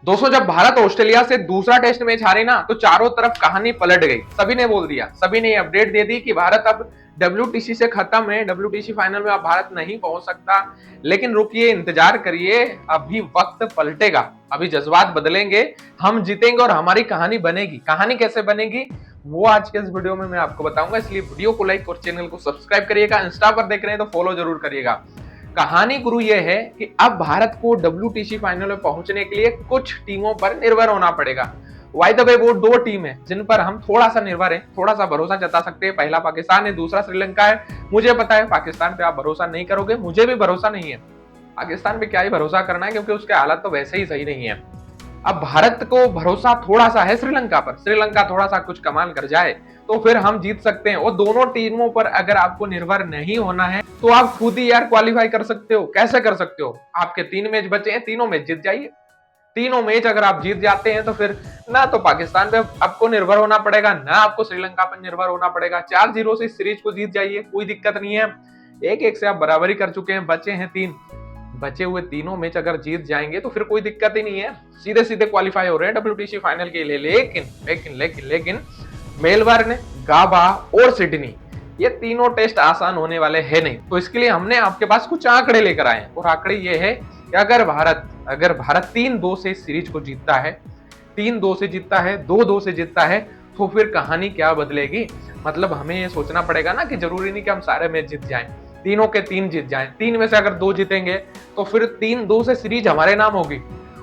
दोस्तों जब भारत ऑस्ट्रेलिया से दूसरा टेस्ट मैच हारे ना, तो चारों तरफ कहानी पलट गई। सभी ने बोल दिया, सभी ने अपडेट दे दी कि भारत अब डब्ल्यूटीसी से खत्म है, डब्ल्यूटीसी फाइनल में अब भारत नहीं पहुंच सकता। लेकिन रुकिए, इंतजार करिए, अभी वक्त पलटेगा, अभी जज्बात बदलेंगे, हम जीतेंगे और हमारी कहानी बनेगी। कहानी कैसे बनेगी वो आज के इस वीडियो में मैं आपको बताऊंगा, इसलिए वीडियो को लाइक और चैनल को सब्सक्राइब करिएगा। इंस्टा पर देख रहे हैं तो फॉलो जरूर करिएगा। कहानी गुरु ये है कि अब भारत को डब्ल्यूटीसी फाइनल में पहुंचने के लिए कुछ टीमों पर निर्भर होना पड़ेगा। वाई द वे वो दो टीम है जिन पर हम थोड़ा सा निर्भर है, थोड़ा सा भरोसा जता सकते हैं। पहला पाकिस्तान है, दूसरा श्रीलंका है। मुझे पता है पाकिस्तान पे आप भरोसा नहीं करोगे, मुझे भी भरोसा नहीं है। पाकिस्तान पे क्या ही भरोसा करना है, क्योंकि उसके हालात तो वैसे ही सही नहीं है। अब भारत को भरोसा थोड़ा सा है श्रीलंका पर, श्रीलंका थोड़ा सा कुछ कमाल कर जाए तो फिर हम जीत सकते हैं। और दोनों टीमों पर अगर आपको निर्भर नहीं होना है तो आप खुद ही यार क्वालिफाई कर सकते हो। कैसे कर सकते हो? आपके 3 मैच बचे हैं, तीनों मैच जीत जाइए। तीनों मैच अगर आप जीत जाते हैं तो फिर ना तो पाकिस्तान पे आपको निर्भर होना पड़ेगा, ना आपको श्रीलंका पर निर्भर होना पड़ेगा। 4-0 से सीरीज को जीत जाइए, कोई दिक्कत नहीं है। 1-1 से आप बराबरी कर चुके हैं, बचे हैं 3। बचे हुए तीनों मैच अगर जीत जाएंगे तो फिर कोई दिक्कत ही नहीं है, सीधे सीधे क्वालिफाई हो रहे हैं डब्ल्यूटीसी फाइनल के लिए। लेकिन लेकिन लेकिन लेकिन मेलबर्न, गाबा और सिडनी, ये तीनों टेस्ट आसान होने वाले हैं नहीं। तो इसके लिए हमने आपके पास कुछ आंकड़े लेकर आए हैं, और आंकड़े ये है कि अगर भारत 3-2 से सीरीज को जीतता है, 3-2 से जीतता है, 2-2 से जीतता है, तो फिर कहानी क्या बदलेगी। मतलब हमें ये सोचना पड़ेगा ना कि जरूरी नहीं कि हम सारे मैच जीत जाएं, तीनों के 3 जीत जाएं। 3 में से अगर 2 जीतेंगे तो फिर 3-2 से सीरीज हमारे नाम होगी।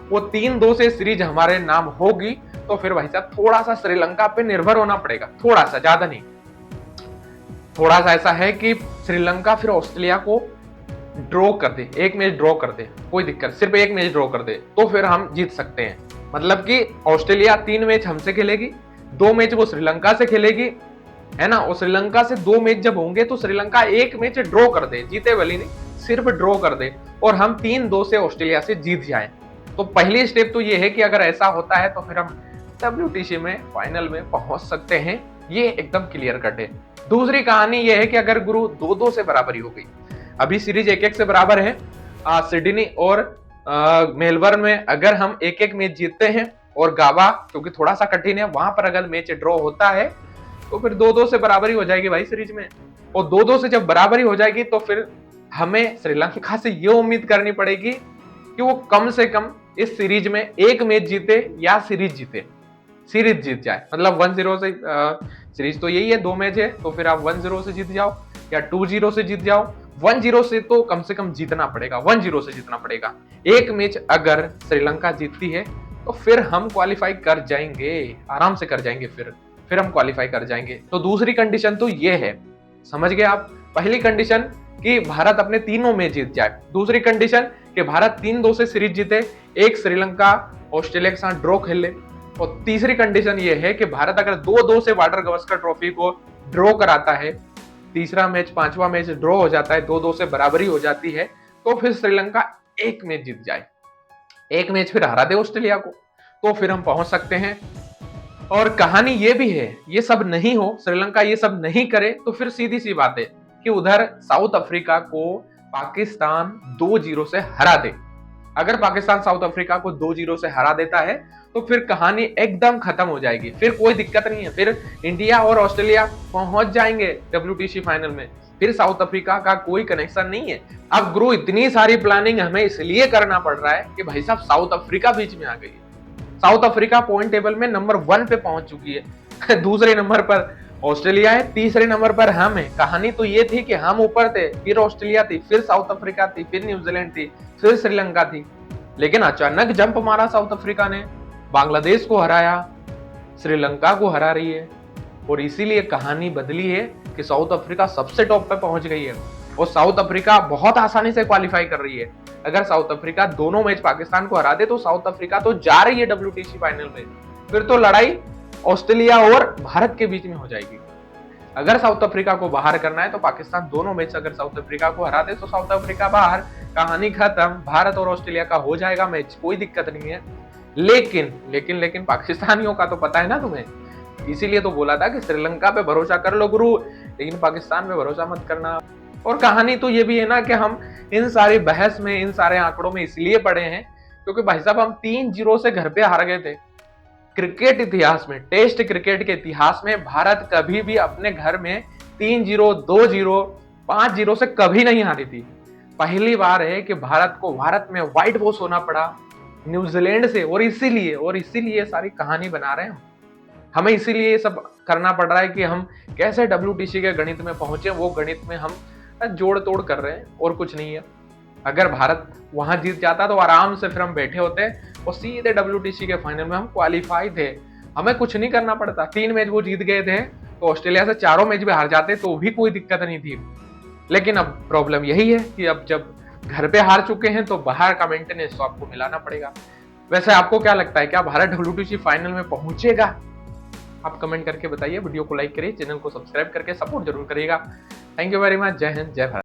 वो 3-2 से सीरीज हमारे नाम होगी तो फिर भाई साहब थोड़ा सा श्रीलंका पे निर्भर होना पड़ेगा, थोड़ा सा, ज्यादा नहीं। थोड़ा सा ऐसा है कि श्रीलंका फिर ऑस्ट्रेलिया को ड्रॉ कर दे, एक मैच ड्रॉ कर दे, कोई दिक्कत, सिर्फ एक मैच ड्रॉ कर दे तो फिर हम जीत सकते हैं। मतलब कि ऑस्ट्रेलिया 3 मैच हमसे खेलेगी, 2 मैच वो श्रीलंका से खेलेगी, है ना। और श्रीलंका से 2 मैच जब होंगे तो श्रीलंका एक मैच ड्रॉ कर दे, जीते वाली नहीं, सिर्फ ड्रॉ कर दे, और हम 3-2 से ऑस्ट्रेलिया से जीत जाएं। तो पहली स्टेप तो ये है कि अगर ऐसा होता है तो फिर हम डब्ल्यूटीसी में फाइनल में पहुंच सकते हैं, ये एकदम क्लियर कट है। दूसरी कहानी ये है कि अगर गुरु 2-2 से बराबरी हो गई, अभी सीरीज 1-1 से बराबर है, सिडनी और मेलबर्न में अगर हम 1-1 मैच जीतते हैं, और गावा क्योंकि थोड़ा सा कठिन है, वहां पर अगर मैच ड्रॉ होता है तो फिर 2-2 से बराबरी हो जाएगी भाई सीरीज में। और 2-2 से जब बराबरी हो जाएगी तो फिर हमें श्रीलंका से ये उम्मीद करनी पड़ेगी कि वो कम से कम इस सीरीज में एक मैच जीते या सीरीज जीते, सीरीज जीत जाए। मतलब 1-0 से सीरीज तो यही है, 2 मैच है, तो फिर आप 1-0 से जीत जाओ या 2-0 से जीत जाओ। 1-0 से तो कम से कम जीतना पड़ेगा, 1-0 से जीतना पड़ेगा। एक मैच अगर श्रीलंका जीतती है तो फिर हम क्वालिफाई कर जाएंगे, आराम से कर जाएंगे, फिर हम क्वालिफाई कर जाएंगे। तो दूसरी कंडीशन तो ये है, समझ गए आप। पहली कंडीशन कि भारत अपने तीनों मैच जीत जाए, दूसरी कंडीशन कि भारत 3-2 से सीरीज जीते, एक श्रीलंका ऑस्ट्रेलिया के साथ ड्रॉ खेल ले, और तीसरी कंडीशन ये है कि भारत अगर 2-2 से वाटर गवस्कर ट्रॉफी को ड्रॉ कराता है, तीसरा मैच, पांचवा मैच ड्रॉ हो जाता है, 2-2 से बराबरी हो जाती है, तो फिर श्रीलंका एक मैच जीत जाए, एक मैच फिर हरा दे ऑस्ट्रेलिया को, तो फिर हम पहुंच सकते हैं। और कहानी ये भी है, ये सब नहीं हो, श्रीलंका ये सब नहीं करे, तो फिर सीधी सी बात है कि उधर साउथ अफ्रीका को पाकिस्तान 2-0 से हरा दे। अगर पाकिस्तान साउथ अफ्रीका को 2-0 से हरा देता है तो फिर कहानी एकदम खत्म हो जाएगी, फिर कोई दिक्कत नहीं है, फिर इंडिया और ऑस्ट्रेलिया पहुंच जाएंगे डब्ल्यूटीसी फाइनल में, फिर साउथ अफ्रीका का कोई कनेक्शन नहीं है। अब गुरु इतनी सारी प्लानिंग हमें इसलिए करना पड़ रहा है कि भाई साहब साउथ अफ्रीका बीच में आ गई है। साउथ अफ्रीका पॉइंट टेबल में नंबर 1 पे पहुंच चुकी है दूसरे नंबर पर ऑस्ट्रेलिया है, तीसरे नंबर पर हम है। कहानी तो ये थी कि हम ऊपर थे, फिर ऑस्ट्रेलिया थी, फिर साउथ अफ्रीका थी, फिर न्यूजीलैंड थी, फिर श्रीलंका थी। लेकिन अचानक जंप मारा साउथ अफ्रीका ने, बांग्लादेश को हराया, श्रीलंका को हरा रही है, और इसीलिए कहानी बदली है कि साउथ अफ्रीका सबसे टॉप पे पहुंच गई है, और साउथ अफ्रीका बहुत आसानी से क्वालिफाई कर रही है। अगर साउथ अफ्रीका दोनों मैच पाकिस्तान को हरा दे तो साउथ अफ्रीका तो जा रही है डब्ल्यूटीसी फाइनल में, फिर तो लड़ाई ऑस्ट्रेलिया और भारत के बीच में हो जाएगी। अगर साउथ अफ्रीका को बाहर करना है तो पाकिस्तान दोनों मैच अगर साउथ अफ्रीका को हरा दे तो साउथ अफ्रीका बाहर, कहानी खत्म, भारत और ऑस्ट्रेलिया का हो जाएगा मैच, कोई दिक्कत नहीं है। लेकिन लेकिन लेकिन पाकिस्तानियों का तो पता है ना तुम्हें, इसीलिए तो बोला था कि श्रीलंका पे भरोसा कर लो गुरु, लेकिन पाकिस्तान पे भरोसा मत करना। और कहानी तो ये भी है ना कि हम इन सारी बहस में, इन सारे आंकड़ों में इसलिए पड़े हैं क्योंकि भाई साहब हम 3-0 से घर पे हार गए थे। क्रिकेट इतिहास में, टेस्ट क्रिकेट के इतिहास में भारत कभी भी अपने घर में 3-0, 2-0, 5-0 से कभी नहीं हारी थी। पहली बार है कि भारत में व्हाइट वॉश होना पड़ा न्यूजीलैंड से, और इसीलिए सारी कहानी बना रहे हैं हमें इसीलिए ये सब करना पड़ रहा है कि हम कैसे WTC के गणित में पहुंचे, वो गणित में हम जोड़ तोड़ कर रहे हैं और कुछ नहीं है। अगर भारत वहां जीत जाता तो आराम से फिर हम बैठे होते और सीधे WTC के फाइनल में हम क्वालिफाई थे। हमें कुछ नहीं करना पड़ता। 3 मैच वो जीत गए थे, तो ऑस्ट्रेलिया से 4 मैच भी हार जाते तो भी कोई दिक्कत नहीं थी। लेकिन अब प्रॉब्लम यही है कि अब जब घर पे हार चुके हैं तो बाहर का मेंटेनेंस तो आपको मिलाना पड़ेगा। वैसे आपको क्या लगता है, क्या भारत WTC फाइनल में पहुंचेगा? आप कमेंट करके बताइए। वीडियो को लाइक करिए, चैनल को सब्सक्राइब करके सपोर्ट जरूर करिएगा। Thank you very much. जय हिंद, जय भारत।